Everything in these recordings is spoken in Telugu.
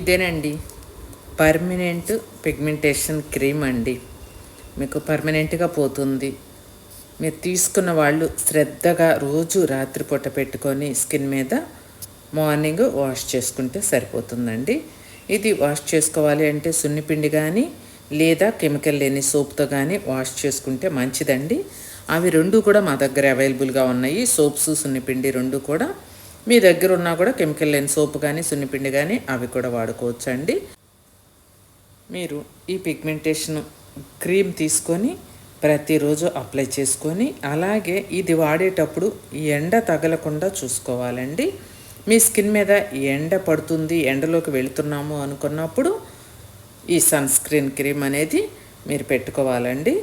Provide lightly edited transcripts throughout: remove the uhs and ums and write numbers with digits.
ఇదేనండి పర్మనెంట్ పిగ్మెంటేషన్ క్రీమ్ అండి. మీకు పర్మనెంట్గా పోతుంది. మీరు తీసుకున్న వాళ్ళు శ్రద్ధగా రోజు రాత్రిపూట పెట్టుకొని స్కిన్ మీద మార్నింగ్ వాష్ చేసుకుంటే సరిపోతుందండి. ఇది వాష్ చేసుకోవాలి అంటే సున్నిపిండి కానీ లేదా కెమికల్ లేని సోప్తో కానీ వాష్ చేసుకుంటే మంచిదండి. అవి రెండు కూడా మా దగ్గర అవైలబుల్గా ఉన్నాయి. సోప్స్ సున్నిపిండి రెండు కూడా మీ దగ్గర ఉన్నా కూడా కెమికల్ లేని సోప్ కానీ సున్నిపిండి కానీ అవి కూడా వాడుకోవచ్చు అండి. మీరు ఈ పిగ్మెంటేషన్ క్రీమ్ తీసుకొని ప్రతిరోజు అప్లై చేసుకొని అలాగే ఇది వాడేటప్పుడు ఎండ తగలకుండా చూసుకోవాలండి. మీ స్కిన్ మీద ఎండ పడుతుంది, ఎండలోకి వెళుతున్నాము అనుకున్నప్పుడు ఈ సన్ స్క్రీన్ క్రీమ్ అనేది మీరు పెట్టుకోవాలండి.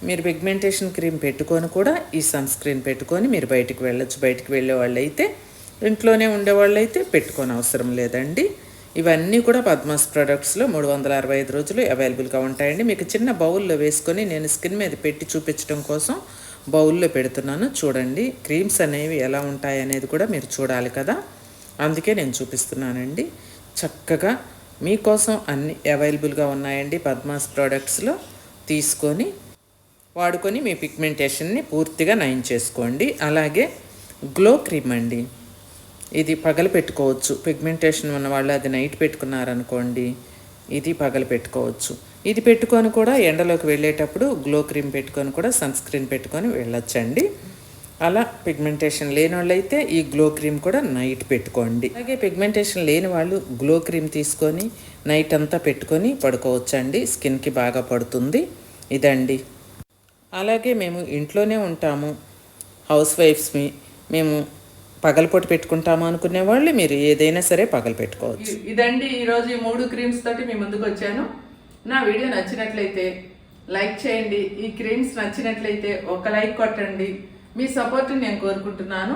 మీరు పిగ్మెంటేషన్ క్రీమ్ పెట్టుకొని కూడా ఈ సన్ స్క్రీన్ పెట్టుకొని మీరు బయటికి వెళ్ళొచ్చు. బయటికి వెళ్ళే వాళ్ళు అయితే, ఇంట్లోనే ఉండేవాళ్ళు అయితే పెట్టుకోని అవసరం లేదండి. ఇవన్నీ కూడా పద్మాస్ ప్రొడక్ట్స్లో 365 రోజులు అవైలబుల్గా ఉంటాయండి. మీకు చిన్న బౌల్లో వేసుకొని నేను స్కిన్ మీద పెట్టి చూపించడం కోసం బౌల్లో పెడుతున్నాను. చూడండి క్రీమ్స్ అనేవి ఎలా ఉంటాయి అనేది కూడా మీరు చూడాలి కదా, అందుకే నేను చూపిస్తున్నానండి. చక్కగా మీకోసం అన్ని అవైలబుల్గా ఉన్నాయండి. పద్మాస్ ప్రోడక్ట్స్లో తీసుకొని వాడుకొని మీ పిగ్మెంటేషన్ని పూర్తిగా నయం చేసుకోండి. అలాగే గ్లో క్రీమ్ అండి, ఇది పగలు పెట్టుకోవచ్చు. పిగ్మెంటేషన్ ఉన్న వాళ్ళు అది నైట్ పెట్టుకున్నారనుకోండి, ఇది పగలు పెట్టుకోవచ్చు. ఇది పెట్టుకొని కూడా ఎండలోకి వెళ్ళేటప్పుడు గ్లో క్రీమ్ పెట్టుకొని కూడా సన్ స్క్రీన్ పెట్టుకొని వెళ్ళొచ్చండి. అలా పిగ్మెంటేషన్ లేని వాళ్ళు అయితే ఈ గ్లో క్రీమ్ కూడా నైట్ పెట్టుకోండి. అలాగే పిగ్మెంటేషన్ లేని వాళ్ళు గ్లో క్రీమ్ తీసుకొని నైట్ అంతా పెట్టుకొని పడుకోవచ్చండి. స్కిన్కి బాగా పడుతుంది. ఇదండి. అలాగే మేము ఇంట్లోనే ఉంటాము, హౌస్ వైఫ్స్మి, మేము పగలపూట పెట్టుకుంటాము అనుకునే వాళ్ళు మీరు ఏదైనా సరే పగలు పెట్టుకోవచ్చు. ఇదండి ఈరోజు ఈ 3 క్రీమ్స్ తోటి మీ ముందుకు వచ్చాను. నా వీడియో నచ్చినట్లయితే లైక్ చేయండి. ఈ క్రీమ్స్ నచ్చినట్లయితే ఒక లైక్ కొట్టండి. మీ సపోర్ట్ నేను కోరుకుంటున్నాను.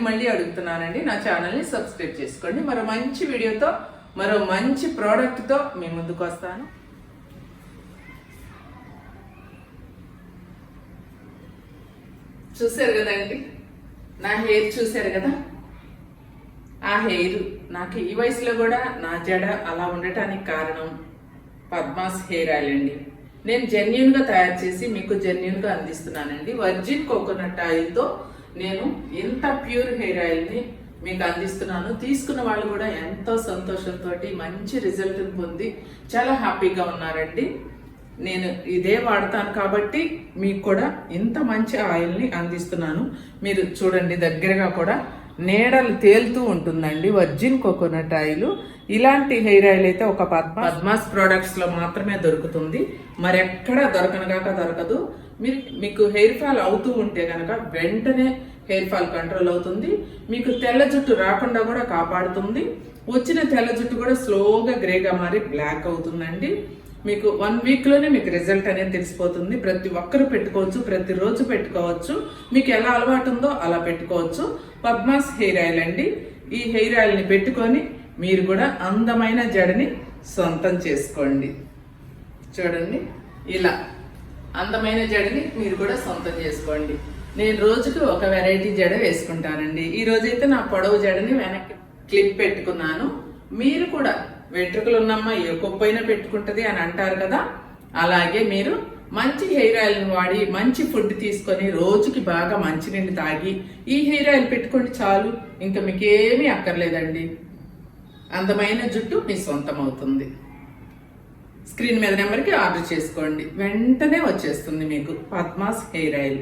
మళ్ళీ అడుగుతున్నానండి, నా ఛానల్ని సబ్స్క్రైబ్ చేసుకోండి. మరో మంచి వీడియోతో, మరో మంచి ప్రోడక్ట్తో మీ ముందుకు వస్తాను. చూశారు కదండి, నా హెయిర్ చూశారు కదా. ఆ హెయిర్ నాకు ఈ వయసులో కూడా నా జడ అలా ఉండటానికి కారణం పద్మాస్ హెయిర్ ఆయిల్ అండి. నేను జెన్యూన్గా తయారు చేసి మీకు జెన్యూన్గా అందిస్తున్నానండి. వర్జిన్ కోకోనట్ ఆయిల్తో నేను ఇంత ప్యూర్ హెయిర్ ఆయిల్ని మీకు అందిస్తున్నాను. తీసుకున్న వాళ్ళు కూడా ఎంతో సంతోషంతో మంచి రిజల్ట్ పొంది చాలా హ్యాపీగా ఉన్నారండి. నేను ఇదే వాడతాను కాబట్టి మీకు కూడా ఇంత మంచి ఆయిల్ని అందిస్తున్నాను. మీరు చూడండి, దగ్గరగా కూడా నీడలు తేలుతూ ఉంటుందండి వర్జిన్ కోకోనట్ ఆయిల్. ఇలాంటి హెయిర్ ఆయిల్ అయితే ఒక పద్మాస్ ప్రోడక్ట్స్లో మాత్రమే దొరుకుతుంది, మరెక్కడా దొరకదు. మీకు హెయిర్ ఫాల్ అవుతూ ఉంటే కనుక వెంటనే హెయిర్ ఫాల్ కంట్రోల్ అవుతుంది. మీకు తెల్ల జుట్టు రాకుండా కూడా కాపాడుతుంది. వచ్చిన తెల్ల జుట్టు కూడా స్లోగా గ్రేగా మారి బ్లాక్ అవుతుందండి. మీకు 1 వీక్లోనే మీకు రిజల్ట్ అనేది తెలిసిపోతుంది. ప్రతి ఒక్కరు పెట్టుకోవచ్చు, ప్రతిరోజు పెట్టుకోవచ్చు. మీకు ఎలా అలవాటు ఉందో అలా పెట్టుకోవచ్చు. పద్మాస్ హెయిర్ ఆయిల్ అండి. ఈ హెయిర్ ఆయిల్ని పెట్టుకొని మీరు కూడా అందమైన జడని సొంతం చేసుకోండి. చూడండి, ఇలా అందమైన జడని మీరు కూడా సొంతం చేసుకోండి. నేను రోజుకి ఒక వెరైటీ జడ వేసుకుంటానండి. ఈ రోజైతే నా పొడవు జడని వెనక్కి క్లిప్ పెట్టుకున్నాను. మీరు కూడా వెంట్రుకలు ఉన్నమ్మా ఏ కొప్పైనా పెట్టుకుంటుంది అని అంటారు కదా, అలాగే మీరు మంచి హెయిర్ ఆయిల్ని వాడి మంచి ఫుడ్ తీసుకొని రోజుకి బాగా మంచినీళ్ళు తాగి ఈ హెయిర్ ఆయిల్ పెట్టుకోండి చాలు. ఇంకా మీకేమీ అక్కర్లేదండి. అందమైన జుట్టు మీ సొంతం అవుతుంది. స్క్రీన్ మీద నెంబర్కి ఆర్డర్ చేసుకోండి, వెంటనే వచ్చేస్తుంది మీకు పద్మాస్ హెయిర్ ఆయిల్.